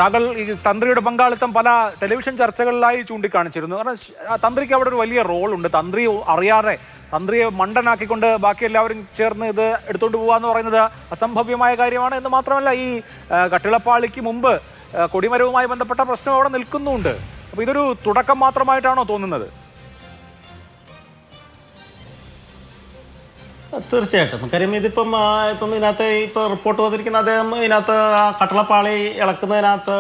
താങ്കൾ ഈ തന്ത്രിയുടെ പങ്കാളിത്തം പല ടെലിവിഷൻ ചർച്ചകളിലായി ചൂണ്ടിക്കാണിച്ചിരുന്നു. കാരണം തന്ത്രിക്ക് അവിടെ ഒരു വലിയ റോളുണ്ട്. തന്ത്രി അറിയാതെ തന്ത്രിയെ മണ്ടനാക്കിക്കൊണ്ട് ബാക്കി എല്ലാവരും ചേർന്ന് ഇത് എടുത്തുകൊണ്ട് പോകാന്ന് പറയുന്നത് അസംഭവ്യമായ കാര്യമാണ്. എന്ന് മാത്രമല്ല, ഈ കട്ടിളപ്പാളിക്ക് മുമ്പ് കൊടിമരവുമായി ബന്ധപ്പെട്ട പ്രശ്നം അവിടെ നിൽക്കുന്നുണ്ട്. അപ്പോൾ ഇതൊരു തുടക്കം മാത്രമായിട്ടാണോ തോന്നുന്നത്? തീർച്ചയായിട്ടും. കാര്യം ഇപ്പം ഇതിനകത്ത് റിപ്പോർട്ട് വന്നിരിക്കുന്ന അദ്ദേഹം ഇതിനകത്ത് ആ കട്ടളപ്പാളി ഇളക്കുന്നതിനകത്ത്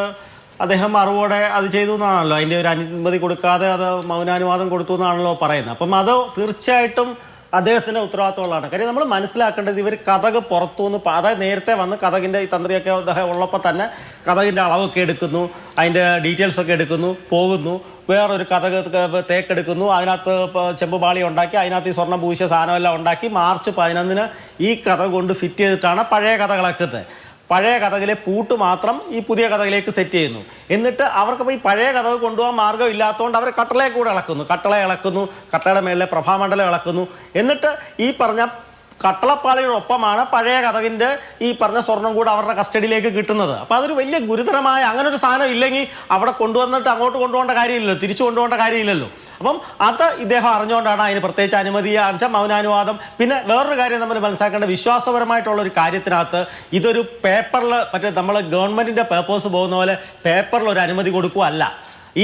അദ്ദേഹം അറിവോടെ അത് ചെയ്തു എന്നാണല്ലോ, അതിൻ്റെ ഒരു അനുമതി കൊടുക്കാതെ അത് മൗനാനുവാദം കൊടുത്തു എന്നാണല്ലോ പറയുന്നത്. അപ്പം അത് തീർച്ചയായിട്ടും അദ്ദേഹത്തിൻ്റെ ഉത്തരവാദിത്തമുള്ളതാണ്. കാര്യം നമ്മൾ മനസ്സിലാക്കേണ്ടത്, ഇവർ കഥക് പുറത്തുനിന്ന് അതായത് നേരത്തെ വന്ന് കഥകിൻ്റെ ഈ തന്ത്രിയൊക്കെ അദ്ദേഹം ഉള്ളപ്പോൾ തന്നെ കഥകിൻ്റെ അളവൊക്കെ എടുക്കുന്നു, അതിൻ്റെ ഡീറ്റെയിൽസൊക്കെ എടുക്കുന്നു, പോകുന്നു, വേറൊരു കഥക് തേക്കെടുക്കുന്നു, അതിനകത്ത് ചെമ്പുപാളി ഉണ്ടാക്കി അതിനകത്ത് ഈ സ്വർണ്ണം പൂശിയ സാധനമെല്ലാം ഉണ്ടാക്കി മാർച്ച് 11 ഈ കഥ കൊണ്ട് ഫിറ്റ് ചെയ്തിട്ടാണ് പഴയ കഥ ഇളക്കുന്നത്. പഴയ കഥകിലെ പൂട്ട് മാത്രം ഈ പുതിയ കഥകിലേക്ക് സെറ്റ് ചെയ്യുന്നു. എന്നിട്ട് അവർക്ക് ഈ പഴയ കഥക് കൊണ്ടുപോകാൻ മാർഗ്ഗം ഇല്ലാത്തതുകൊണ്ട് അവർ കട്ടളയെ കൂടെ ഇളക്കുന്നു, കട്ടളയുടെ മേളിലെ പ്രഭാമണ്ഡലം ഇളക്കുന്നു. എന്നിട്ട് ഈ പറഞ്ഞ കട്ടളപ്പാളിയോടൊപ്പമാണ് പഴയ കഥകിൻ്റെ ഈ പറഞ്ഞ സ്വർണം കൂടെ അവരുടെ കസ്റ്റഡിയിലേക്ക് കിട്ടുന്നത്. അപ്പോൾ അതൊരു വലിയ ഗുരുതരമായ, അങ്ങനെ ഒരു സാധനം ഇല്ലെങ്കിൽ അവിടെ കൊണ്ടുവന്നിട്ട് അങ്ങോട്ട് കൊണ്ടുപോകേണ്ട കാര്യമില്ലല്ലോ, തിരിച്ചു കൊണ്ടുപോകേണ്ട കാര്യമില്ലല്ലോ. അപ്പം അത് ഇദ്ദേഹം അറിഞ്ഞുകൊണ്ടാണ് അതിന് പ്രത്യേകിച്ച് അനുമതി മൗനാനുവാദം. പിന്നെ വേറൊരു കാര്യം നമ്മൾ മനസ്സിലാക്കേണ്ട, വിശ്വാസപരമായിട്ടുള്ള ഒരു കാര്യത്തിനകത്ത് ഇതൊരു പേപ്പറിൽ നമ്മൾ ഗവൺമെൻറ്റിൻ്റെ പേപ്പേഴ്സ് പോകുന്ന പോലെ പേപ്പറിൽ ഒരു അനുമതി കൊടുക്കുകയല്ല.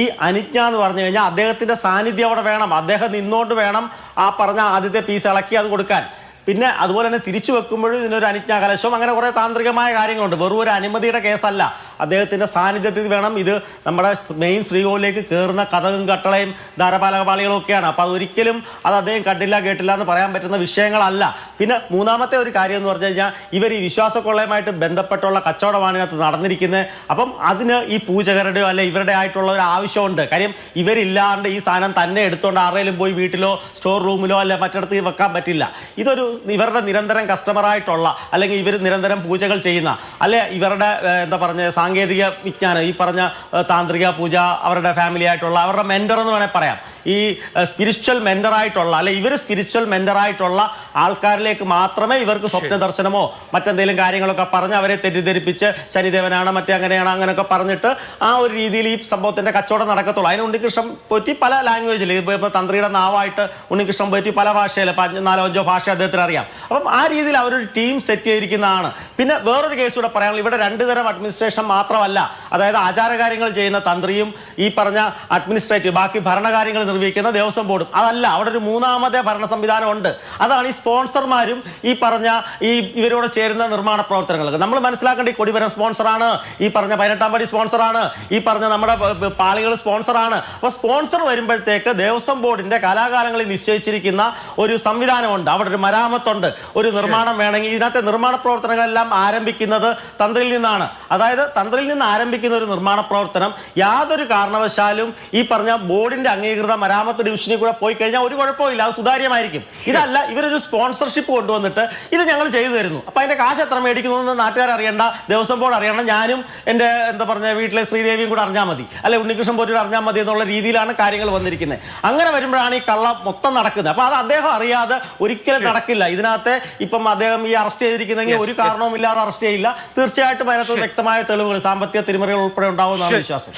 ഈ അനുജ്ഞ എന്ന് പറഞ്ഞു കഴിഞ്ഞാൽ അദ്ദേഹത്തിൻ്റെ സാന്നിധ്യം അവിടെ വേണം, അദ്ദേഹം നിന്നുകൊണ്ട് വേണം ആ പറഞ്ഞ ആദ്യത്തെ പീസ് ഇളക്കി അത് കൊടുക്കാൻ. പിന്നെ അതുപോലെ തന്നെ തിരിച്ചു വെക്കുമ്പോഴും ഇതിനൊരു അനുജ്ഞാ കലശം, അങ്ങനെ കുറേ താന്ത്രികമായ കാര്യങ്ങളുണ്ട്. വെറും ഒരു അനുമതിയുടെ കേസല്ല, അദ്ദേഹത്തിൻ്റെ സാന്നിധ്യത്തിൽ വേണം. ഇത് നമ്മുടെ മെയിൻ ശ്രീകോവിലേക്ക് കയറുന്ന കഥകും കട്ടളയും ധാരപാലകപാളികളും ഒക്കെയാണ്. അപ്പോൾ അതൊരിക്കലും അത് അദ്ദേഹം കണ്ടില്ല കേട്ടില്ല എന്ന് പറയാൻ പറ്റുന്ന വിഷയങ്ങളല്ല. പിന്നെ മൂന്നാമത്തെ ഒരു കാര്യം എന്ന് പറഞ്ഞു കഴിഞ്ഞാൽ, ഇവർ ഈ വിശ്വാസക്കൊള്ളയുമായിട്ട് ബന്ധപ്പെട്ടുള്ള കച്ചവടമാണ് ഇതിനകത്ത് നടന്നിരിക്കുന്നത്. അപ്പം അതിന് ഈ പൂജകരുടെയോ അല്ലെ ഇവരുടെ ആയിട്ടുള്ള ഒരു ആവശ്യമുണ്ട്. കാര്യം ഇവരില്ലാണ്ട് ഈ സാധനം തന്നെ എടുത്തുകൊണ്ട് ആരുടെയും പോയി വീട്ടിലോ സ്റ്റോർ റൂമിലോ അല്ലെ മറ്റിടത്ത് വെക്കാൻ പറ്റില്ല. ഇതൊരു ഇവരുടെ നിരന്തരം കസ്റ്റമറായിട്ടുള്ള, അല്ലെങ്കിൽ ഇവർ നിരന്തരം പൂജകൾ ചെയ്യുന്ന, അല്ലെ ഇവരുടെ എന്താ പറഞ്ഞ സാങ്കേതിക വിജ്ഞാനം, ഈ പറഞ്ഞ താന്ത്രിക പൂജ അവരുടെ ഫാമിലി ആയിട്ടുള്ള അവരുടെ മെൻറ്റർ എന്ന് വേണേൽ പറയാം, ഈ സ്പിരിച്വൽ മെൻറ്ററായിട്ടുള്ള അല്ലെ ഇവർ സ്പിരിച്വൽ മെൻറ്ററായിട്ടുള്ള ആൾക്കാരിലേക്ക് മാത്രമേ ഇവർക്ക് സ്വപ്ന ദർശനമോ മറ്റെന്തെങ്കിലും കാര്യങ്ങളൊക്കെ പറഞ്ഞ് അവരെ തെറ്റിദ്ധരിപ്പിച്ച് ശനിദേവനാണ് മറ്റേ അങ്ങനെയാണ് അങ്ങനെയൊക്കെ പറഞ്ഞിട്ട് ആ ഒരു രീതിയിൽ ഈ സംഭവത്തിൻ്റെ കച്ചവടം നടക്കത്തുള്ളൂ. അതിന് ഉണ്ണികൃഷ്ണൻ പോറ്റി പല ലാംഗ്വേജിൽ, ഇപ്പോൾ തന്ത്രിയുടെ നാവായിട്ട് ഉണ്ണികൃഷ്ണൻ പോറ്റി പല ഭാഷയിൽ 4-5 ഭാഷ അദ്ദേഹത്തിന് അറിയാം. അപ്പം ആ രീതിയിൽ അവരൊരു ടീം സെറ്റ് ചെയ്തിരിക്കുന്നതാണ്. പിന്നെ വേറൊരു കേസ് കൂടെ പറയാനുള്ളത്, ഇവിടെ 2 തരം അഡ്മിനിസ്ട്രേഷൻ മാത്രമല്ല, അതായത് ആചാരകാര്യങ്ങൾ ചെയ്യുന്ന തന്ത്രിയും ഈ പറഞ്ഞ അഡ്മിനിസ്ട്രേറ്റീവ് ബാക്കി ഭരണകാര്യങ്ങൾ നിർവഹിക്കുന്ന ദേവസ്വം ബോർഡും. അതല്ല, അവിടെ ഒരു മൂന്നാമത്തെ ഭരണ സംവിധാനം ഉണ്ട്. അതാണ് ഈ സ്പോൺസർമാരും ഈ പറഞ്ഞ ഇവരോട് ചേരുന്ന നിർമ്മാണ പ്രവർത്തനങ്ങൾ. നമ്മൾ മനസ്സിലാക്കേണ്ട, ഈ കൊടിമരം സ്പോൺസറാണ്, ഈ പറഞ്ഞ 18-ാം പടി സ്പോൺസറാണ്, ഈ പറഞ്ഞ നമ്മുടെ പാളികൾ സ്പോൺസറാണ്. അപ്പോൾ സ്പോൺസർ വരുമ്പോഴത്തേക്ക് ദേവസ്വം ബോർഡിന്റെ കാലാകാലങ്ങളിൽ നിശ്ചയിച്ചിരിക്കുന്ന ഒരു സംവിധാനമുണ്ട്. അവിടെ ഒരു മരാമത്തുണ്ട്, ഒരു നിർമ്മാണം വേണമെങ്കിൽ ഇതിനകത്തെ നിർമ്മാണ പ്രവർത്തനങ്ങളെല്ലാം ആരംഭിക്കുന്നത് തന്ത്രിയിൽ നിന്നാണ്. അതായത് തന്ത്രിയിൽ നിന്ന് ആരംഭിക്കുന്ന ഒരു നിർമ്മാണ പ്രവർത്തനം യാതൊരു കാരണവശാലും ഈ പറഞ്ഞ ബോർഡിന്റെ അംഗീകൃത മരാമത്ത് ഡിവിഷനിൽ കൂടെ പോയി കഴിഞ്ഞാൽ ഒരു കുഴപ്പമില്ല, അത് സുതാര്യമായിരിക്കും. ഇതല്ല, ഇവരൊരു സ്പോൺസർഷിപ്പ് കൊണ്ടുവന്നിട്ട് ഇത് ഞങ്ങൾ ചെയ്തു തരുന്നു, അപ്പം അതിന്റെ കാശ് എത്ര മേടിക്കുന്നു എന്ന് നാട്ടുകാർ അറിയണ്ട, ദേവസ്വം ബോർഡ് അറിയണം, ഞാനും എൻ്റെ എന്താ പറഞ്ഞ വീട്ടിലെ ശ്രീദേവിയും കൂടെ അറിഞ്ഞാൽ മതി, അല്ലെ ഉണ്ണികൃഷ്ണൻ പോറ്റിയോട് അറിഞ്ഞാൽ മതി എന്നുള്ള രീതിയിലാണ് കാര്യങ്ങൾ വന്നിരിക്കുന്നത്. അങ്ങനെ വരുമ്പോഴാണ് ഈ കള്ളം മൊത്തം നടക്കുന്നത്. അപ്പോൾ അത് അദ്ദേഹം അറിയാതെ ഒരിക്കലും നടക്കില്ല. ഇതിനകത്ത് ഇപ്പം അദ്ദേഹം ഈ അറസ്റ്റ് ചെയ്തിരിക്കുന്നെങ്കിൽ ഒരു കാരണവുമില്ലാതെ അറസ്റ്റ് ചെയ്യില്ല. തീർച്ചയായിട്ടും അതിനകത്ത് വ്യക്തമായ തെളിവുകൾ, സാമ്പത്തിക തിരിമറികൾ ഉൾപ്പെടെ ഉണ്ടാവുമെന്നാണ് വിശ്വാസം.